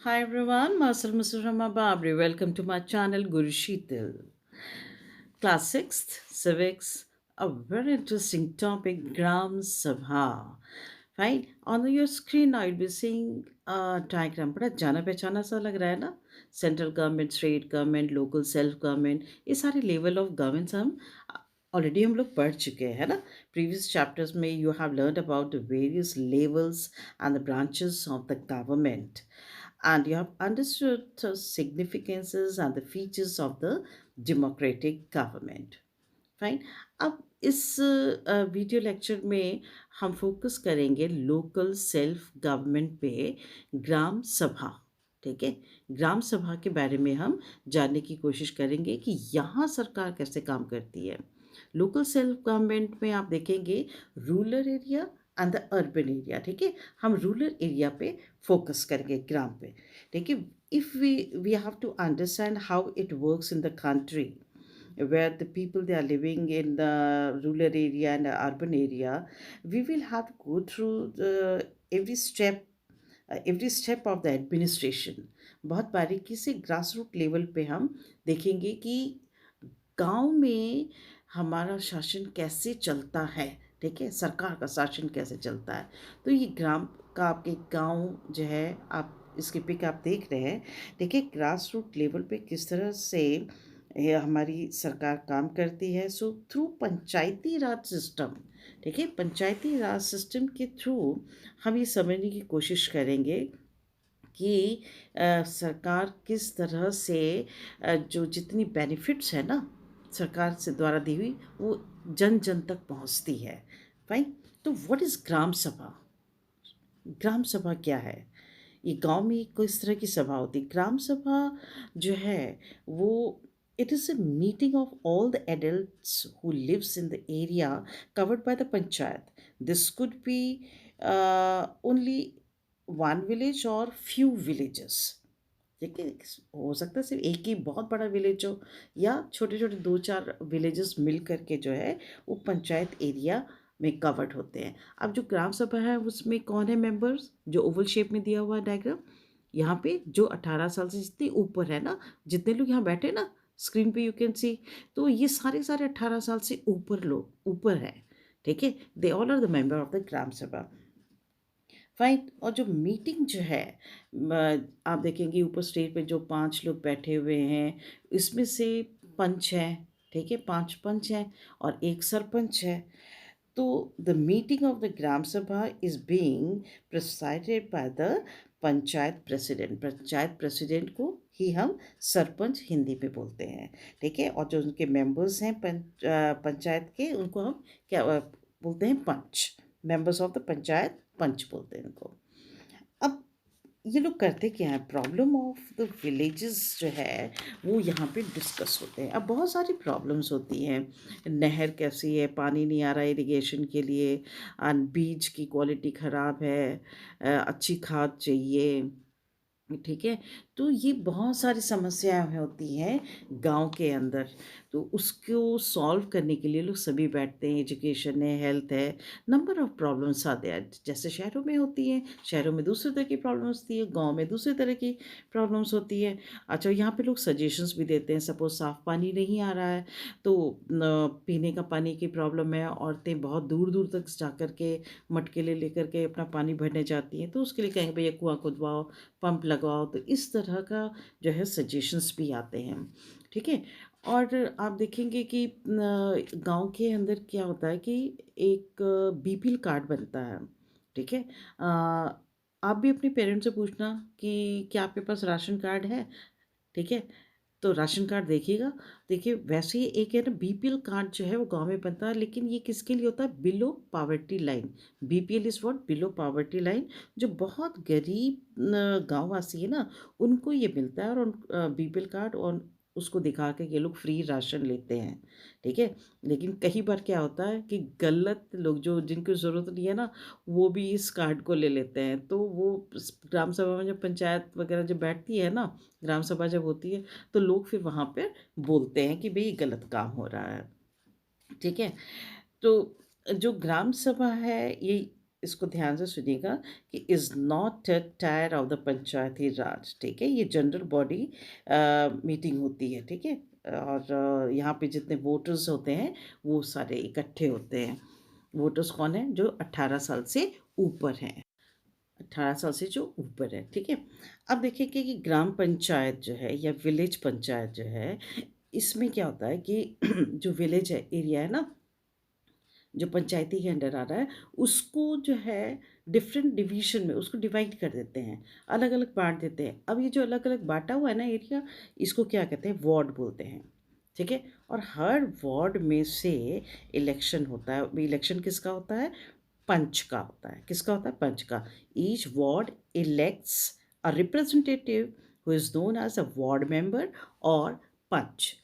Hi everyone, Masal Musurama Babri. Welcome to my channel Guru Sheetal. Class 6th, Civics, a very interesting topic, Gram Sabha. Fine, on your screen now you'll be seeing a diagram. बड़ा जाना पहचाना सा लग रहा है ना. Central government, state government, local self government, ये सारे लेवल ऑफ गवर्नमेंट्स हम ऑलरेडी हम लोग पढ़ चुके हैं, है ना. प्रीवियस चैप्टर्स में you have learn about the various levels and the branches of the government, and you have understood the significances and the features of the democratic government. Fine. अब इस वीडियो लेक्चर में हम focus करेंगे local self government पे, ग्राम सभा. ठीक है, ग्राम सभा के बारे में हम जानने की कोशिश करेंगे कि यहाँ सरकार कैसे काम करती है. लोकल सेल्फ गवर्नमेंट में आप देखेंगे rural area and the urban area. ठीक है, हम रूरल एरिया पे फोकस करेंगे, ग्राम पे. ठीक है, if we have to understand how it works in the country where the people they are living in the rural area and the urban area, we will have to go through the every step of the administration. बहुत बारीकी से grass root level पे हम देखेंगे कि गांव में हमारा शासन कैसे चलता है. ठीक है, सरकार का शासन कैसे चलता है. तो ये ग्राम का आपके गांव जो है, आप इसके पिक आप देख रहे हैं. देखिए ग्रास रूट लेवल पे किस तरह से ये हमारी सरकार काम करती है. सो थ्रू पंचायती राज सिस्टम. ठीक है, पंचायती राज सिस्टम के थ्रू हम ये समझने की कोशिश करेंगे कि सरकार किस तरह से जो जितनी बेनिफिट्स है ना सरकार से द्वारा दी हुई, वो जन जन तक पहुंचती है. फाइन. तो व्हाट इज़ ग्राम सभा. ग्राम सभा क्या है. ये गांव में किस तरह की सभा होती है. ग्राम सभा जो है वो it is a meeting of all the adults who lives in the area covered by the panchayat. This could be only one village or few villages. ठीक है, हो सकता है सिर्फ एक ही बहुत बड़ा विलेज हो या छोटे छोटे दो चार विलेजेस मिल करके जो है वो पंचायत एरिया में कवर्ड होते हैं. अब जो ग्राम सभा है उसमें कौन है मेंबर्स, जो ओवल शेप में दिया हुआ है डायग्राम यहाँ पे, जो 18 साल से जितने ऊपर है ना, जितने लोग यहाँ बैठे ना स्क्रीन पे यू कैन सी, तो ये सारे सारे 18 साल से ऊपर लोग ऊपर है. ठीक है, they all are the member of the Gram Sabha. Fine. और जो मीटिंग जो है आप देखेंगे ऊपर स्टेज पे जो 5 लोग बैठे हुए हैं, इसमें से पंच हैं. ठीक है, 5 पंच हैं और एक सरपंच है. तो the meeting of the Gram सभा is being presided by the panchayat president. Panchayat president को ही हम सरपंच हिंदी में बोलते हैं. ठीक है, और जो उनके मेंबर्स हैं पंचायत के, उनको हम क्या बोलते हैं, पंच. मेंबर्स ऑफ द पंचायत पंच बोलते हैं इनको. अब ये लोग करते क्या है, प्रॉब्लम ऑफ द विलेजेस जो है वो यहाँ पे डिस्कस होते हैं. अब बहुत सारी प्रॉब्लम्स होती हैं. नहर कैसी है, पानी नहीं आ रहा है इरिगेशन के लिए, बीज की क्वालिटी ख़राब है, अच्छी खाद चाहिए. ठीक है, तो ये बहुत सारी समस्याएं होती हैं गांव के अंदर. तो उसको सॉल्व करने के लिए लोग सभी बैठते हैं. एजुकेशन है, हेल्थ है, नंबर ऑफ प्रॉब्लम्स आते हैं. जैसे शहरों में होती हैं, शहरों में दूसरी तरह की प्रॉब्लम्स होती है, गांव में दूसरी तरह की प्रॉब्लम्स होती है. अच्छा, यहाँ पे लोग सजेशंस भी देते हैं. सपोज साफ़ पानी नहीं आ रहा है तो पीने का पानी की प्रॉब्लम है, औरतें बहुत दूर दूर तक जा कर के मटके लेकर के अपना पानी भरने जाती हैं, तो उसके लिए कहेंगे भैया कुआं खुदवाओ, पंप लगवाओ. तो इस तरह का जो है सजेशंस भी आते हैं. ठीक है, और आप देखेंगे कि गांव के अंदर क्या होता है कि एक बीपीएल कार्ड बनता है. ठीक है, आप भी अपने पेरेंट्स से पूछना कि क्या आपके पास राशन कार्ड है. ठीक है, तो राशन कार्ड देखिएगा. देखिए वैसे ही एक है ना बीपीएल कार्ड जो है वो गांव में बनता है, लेकिन ये किसके लिए होता है, below poverty line. BPL is what, below poverty line. जो बहुत गरीब गांव वासी है ना उनको ये मिलता है, और उन बीपीएल कार्ड और उसको दिखा के ये लोग फ्री राशन लेते हैं. ठीक है, लेकिन कई बार क्या होता है कि गलत लोग जो जिनको ज़रूरत नहीं है ना वो भी इस कार्ड को ले लेते हैं. तो वो ग्राम सभा में जब पंचायत वगैरह जब बैठती है ना, ग्राम सभा जब होती है, तो लोग फिर वहाँ पे बोलते हैं कि भाई गलत काम हो रहा है. ठीक है, तो जो ग्राम सभा है ये इसको ध्यान से सुनिएगा कि is not a tier of the Panchayati Raj, ठीक है? ये जनरल बॉडी मीटिंग होती है, ठीक है? और यहाँ पे जितने वोटर्स होते हैं वो सारे इकट्ठे होते हैं। वोटर्स कौन है? जो 18 साल से ऊपर हैं। 18 साल से जो ऊपर है, ठीक है? अब देखिए कि ग्राम पंचायत जो है या विलेज पंचायत जो है, इसमें क्या होता है कि जो विलेज है, एरिया है ना, जो पंचायती के अंडर आ रहा है, उसको जो है डिफरेंट डिवीज़न में उसको डिवाइड कर देते हैं, अलग-अलग बाँट देते हैं। अब ये जो अलग-अलग बाँटा हुआ है ना एरिया, इसको क्या कहते हैं? वार्ड बोलते हैं, ठीक है? और हर वार्ड में से इलेक्शन होता है। इलेक्शन किसका होता है? पंच का होता है। किसका होता है? पंच का। Each ward elects a representative who is known as a ward member और पंच,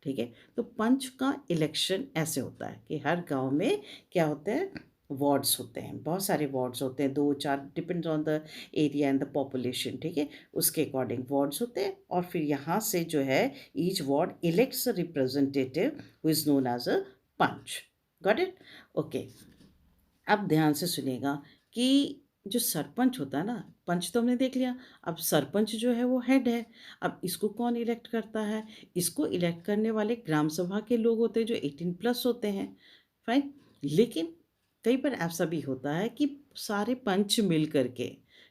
ठीक है? तो पंच का इलेक्शन ऐसे होता है कि हर गाँव में क्या होते हैं? वार्ड्स होते हैं। बहुत सारे वार्ड्स होते हैं, 2-4 depends on the area and the population, ठीक है? उसके अकॉर्डिंग वार्ड्स होते हैं और फिर यहाँ से जो है each ward elects a representative who is known as a panch. Got it? Okay. अब ध्यान से सुनिएगा कि जो सरपंच होता है ना, पंच तो हमने देख लिया, अब सरपंच जो है वो हेड है। अब इसको कौन इलेक्ट करता है? इसको इलेक्ट करने वाले ग्राम सभा के लोग होते हैं जो 18 प्लस होते हैं, फाइन। लेकिन कई बार ऐसा भी होता है कि सारे पंच मिल करके,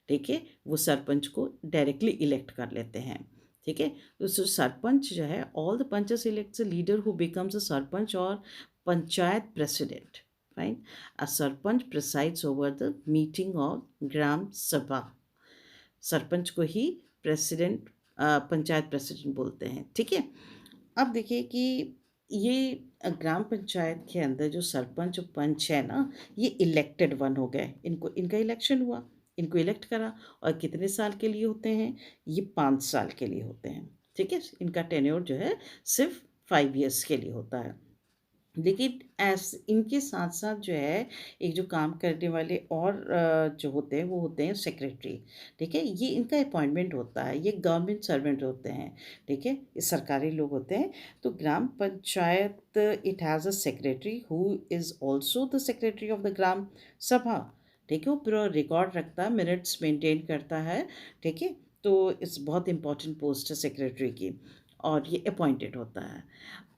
ठीक है, वो सरपंच को डायरेक्टली इलेक्ट कर लेते हैं, ठीक है? तो सरपंच जो है, all the panches elects a leader who becomes a sarpanch और panchayat president, fine. A sarpanch presides over the meeting of Gram Sabha. Sarpanch को ही प्रेसिडेंट पंचायत प्रेसिडेंट बोलते हैं, ठीक है? अब देखिए कि ये ग्राम पंचायत के अंदर जो सरपंच और पंच है ना, ये इलेक्टेड वन हो गए। इनको इनका इलेक्शन हुआ, इनको इलेक्ट करा और कितने साल के लिए होते हैं? ये 5 साल के लिए होते हैं, ठीक है? इनका टेन्योर जो है सिर्फ़ 5 ईयर्स के लिए होता है। लेकिन इनके साथ-साथ जो है, एक जो काम करने वाले और जो होते हैं, वो होते हैं सेक्रेटरी, ठीक है? ये इनका अपॉइंटमेंट होता है, ये गवर्नमेंट सर्वेंट होते हैं, ठीक है? ये सरकारी लोग होते हैं। तो Gram Panchayat it has a secretary who is also the secretary of the Gram Sabha, ठीक है? वो पूरा रिकॉर्ड रखता है, मिनट्स मेंटेन करता है, ठीक है? तो इट्स बहुत इम्पोर्टेंट पोस्ट है सेक्रेटरी की और ये अपॉइंटेड होता है।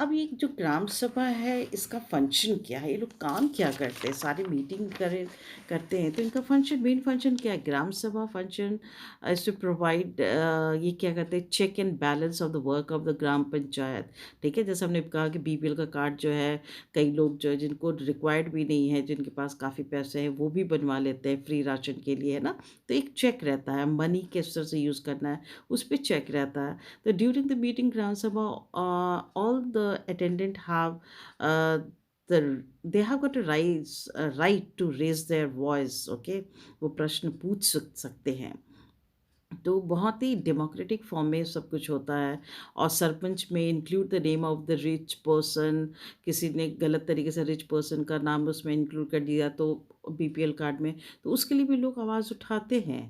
अब ये जो ग्राम सभा है, इसका फंक्शन क्या है? ये लोग काम क्या करते हैं? सारी मीटिंग करते हैं, तो इनका मेन फंक्शन क्या है? ग्राम सभा फंक्शन इज़ टू प्रोवाइड ये क्या कहते हैं, check and balance of the work of the ग्राम पंचायत, ठीक है? जैसे हमने कहा कि बीपीएल का कार्ड जो है, कई लोग जो है जिनको रिक्वायर्ड भी नहीं है, जिनके पास काफ़ी पैसे हैं, वो भी बनवा लेते हैं फ्री राशन के लिए, है ना? तो एक चेक रहता है, मनी किस तरह से यूज़ करना है, उस पे चेक रहता है। So during the meeting Gram Sabha, all the attendant have uh, they have got a right to raise their voice. Okay, वो प्रश्न पूछ सकते हैं। तो बहुत ही डेमोक्रेटिक फॉर्म में सब कुछ होता है और सरपंच में include the name of the rich person. किसी ने गलत तरीके से रिच पर्सन का नाम उसमें इंक्लूड कर दिया तो बीपीएल कार्ड में, तो उसके लिए भी लोग आवाज़ उठाते हैं,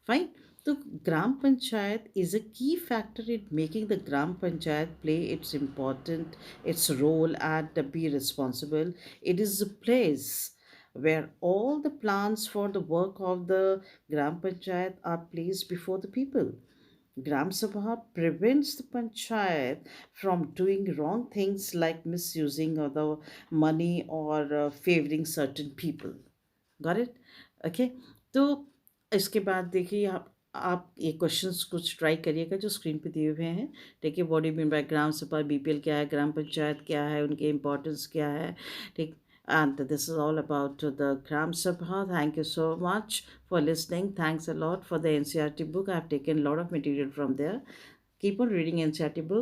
फाइन। तो Gram panchayat is a key factor in making the gram panchayat play its important its role and be responsible. It is a place where all the plans for the work of the Gram Panchayat are placed before the people. Gram Sabha prevents the Panchayat from doing wrong things like misusing of the money or favoring certain people. Got it? Okay. तो इसके बाद देखिए आप ये questions कुछ try करिएगा जो screen पे दिए हुए हैं। देखिए बॉडी मीन बाय ग्राम सभा, बीपीएल क्या है, ग्राम पंचायत क्या है, उनकी इम्पोर्टेंस क्या है, ठीक। And this is all about the Gram Sabha. Thank you so much for listening. Thanks a lot for the NCRT book. I have taken a lot of material from there. Keep on reading NCRT book.